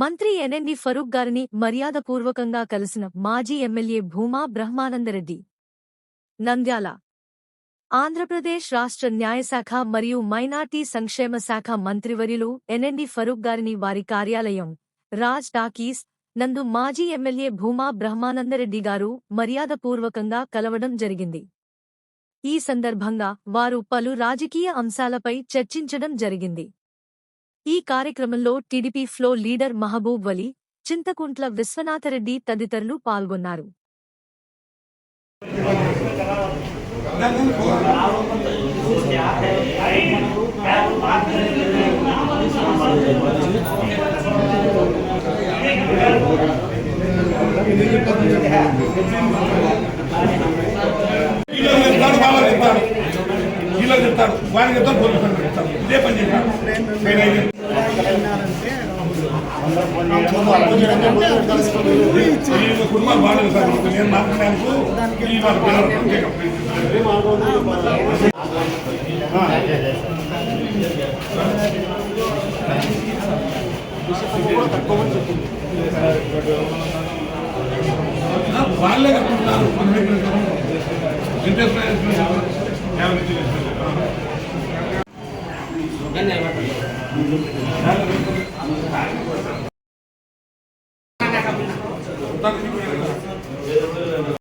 మంత్రి ఎన్ఎండి ఫరూక్ గారిని మర్యాదపూర్వకంగా కలిసిన మాజీ ఎమ్మెల్యే భూమా బ్రహ్మానందరెడ్డి. నంద్యాల ఆంధ్రప్రదేశ్ రాష్ట్ర న్యాయశాఖ మరియు మైనార్టీ సంక్షేమ శాఖ మంత్రివర్యులు ఎన్ఎండి ఫరూక్ గారిని వారి కార్యాలయం రాజ్ టాకీస్ నందు మాజీ ఎమ్మెల్యే భూమా బ్రహ్మానందరెడ్డి గారు మర్యాదపూర్వకంగా కలవడం జరిగింది. ఈ సందర్భంగా వారు పలు రాజకీయ అంశాలపై చర్చించడం జరిగింది. ఈ కార్యక్రమంలో టీడీపీ ఫ్లోర్ లీడర్ మహబూబ్ వలి, చింతకుంట్ల విశ్వనాథరెడ్డి తదితరులు పాల్గొన్నారు. కుటుంబాలు బాగాలేదు సార్. నేను మాట్లాడడానికి వాళ్ళే కట్టుకుంటున్నారు.